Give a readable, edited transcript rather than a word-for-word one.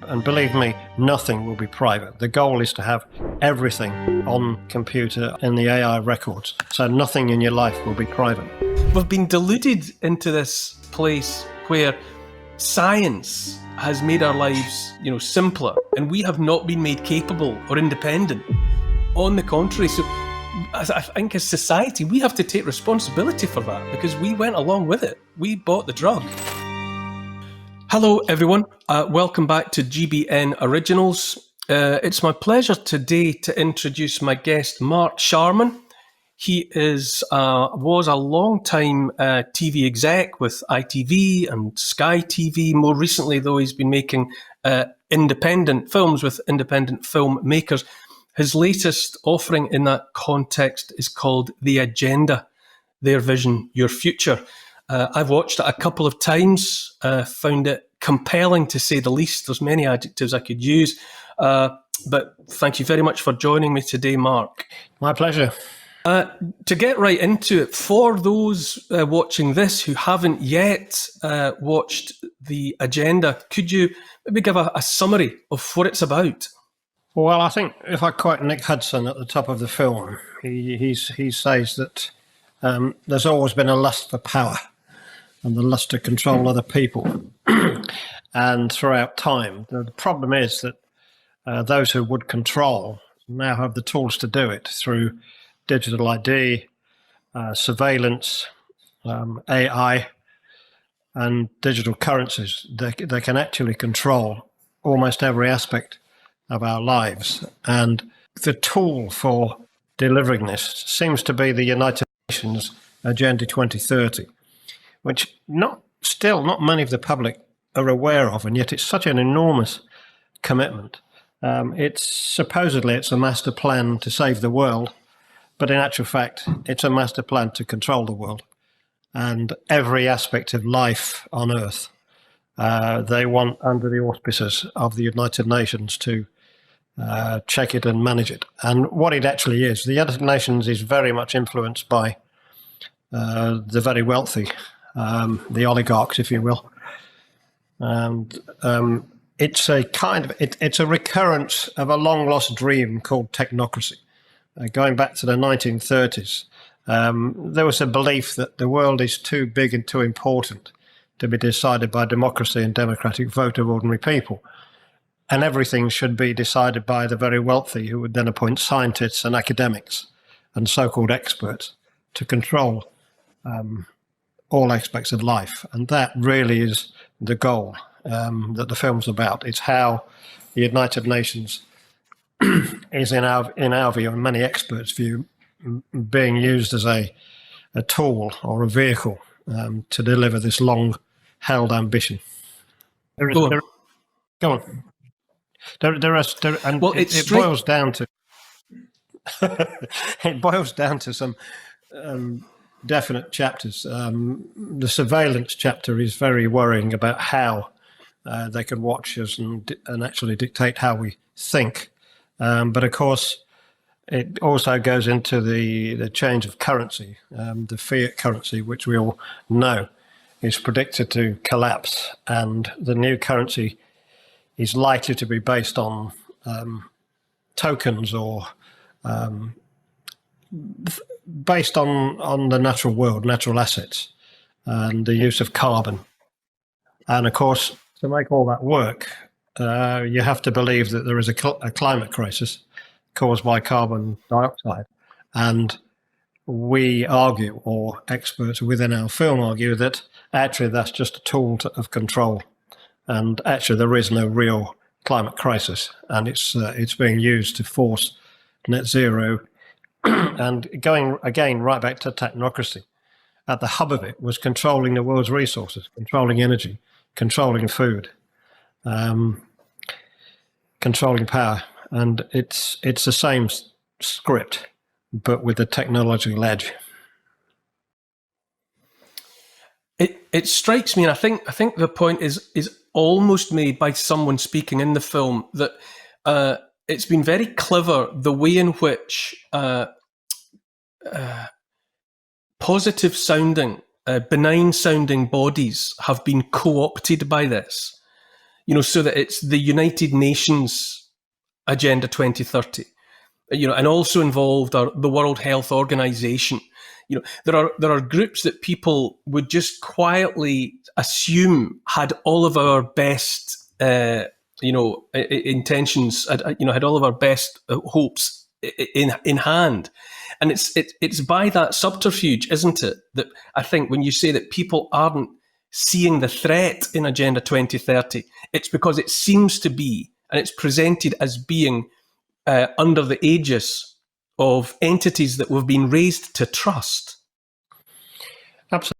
And believe me, nothing will be private. The goal is to have everything on computer in the AI records. So nothing in your life will be private. We've been deluded into this place where science has made our lives, simpler, and we have not been made capable or independent. On the contrary, so I think as society, we have to take responsibility for that because we went along with it. We bought the drug. Hello, everyone. Welcome back to GBN Originals. It's my pleasure today to introduce my guest, Mark Sharman. He was a long-time TV exec with ITV and Sky TV. More recently, though, he's been making independent films with independent filmmakers. His latest offering in that context is called The Agenda, Their Vision, Your Future. I've watched it a couple of times, found it compelling to say the least. There's many adjectives I could use, but thank you very much for joining me today, Mark. My pleasure. To get right into it, for those watching this who haven't yet watched The Agenda, could you maybe give a summary of what it's about? Well, I think if I quote Nick Hudson at the top of the film, he says that there's always been a lust for power and the lust to control other people. And throughout time, the problem is that those who would control now have the tools to do it through digital ID, surveillance, AI, and digital currencies. They can actually control almost every aspect of our lives. And the tool for delivering this seems to be the United Nations Agenda 2030, which not many of the public are aware of, and yet it's such an enormous commitment. It's a master plan to save the world, but in actual fact, it's a master plan to control the world and every aspect of life on Earth. They want, under the auspices of the United Nations, to check it and manage it. And what it actually is, the United Nations is very much influenced by the very wealthy, the oligarchs, if you will. And it's a recurrence of a long lost dream called technocracy. Going back to the 1930s, there was a belief that the world is too big and too important to be decided by democracy and democratic vote of ordinary people. And everything should be decided by the very wealthy, who would then appoint scientists and academics and so-called experts to control all aspects of life. And that really is the goal that the film's about. It's how the United Nations is, in our view, and many experts' view, being used as a tool or a vehicle to deliver this long-held ambition. Go on. It boils down to some definite chapters. The surveillance chapter is very worrying about how they can watch us and actually dictate how we think. But of course, it also goes into the change of currency, the fiat currency, which we all know is predicted to collapse, and the new currency is likely to be based on tokens or based on the natural world, natural assets, and the use of carbon. And of course, to make all that work, you have to believe that there is a climate crisis caused by carbon dioxide. And we argue, or experts within our film argue, that actually that's just a tool of control. And actually, there is no real climate crisis, and it's being used to force net zero. And going again right back to technocracy, at the hub of it was controlling the world's resources, controlling energy, controlling food, controlling power, and it's the same script, but with the technological edge. It strikes me, and I think the point is almost made by someone speaking in the film, that it's been very clever the way in which positive sounding, benign sounding bodies have been co-opted by this. so that it's the United Nations Agenda 2030, and also involved are the World Health Organization. There are groups that people would just quietly assume had all of our best, intentions, had all of our best hopes in hand. And it's by that subterfuge, isn't it, that I think when you say that people aren't seeing the threat in Agenda 2030, it's because it seems to be, and it's presented as being under the aegis of entities that we've been raised to trust. Absolutely.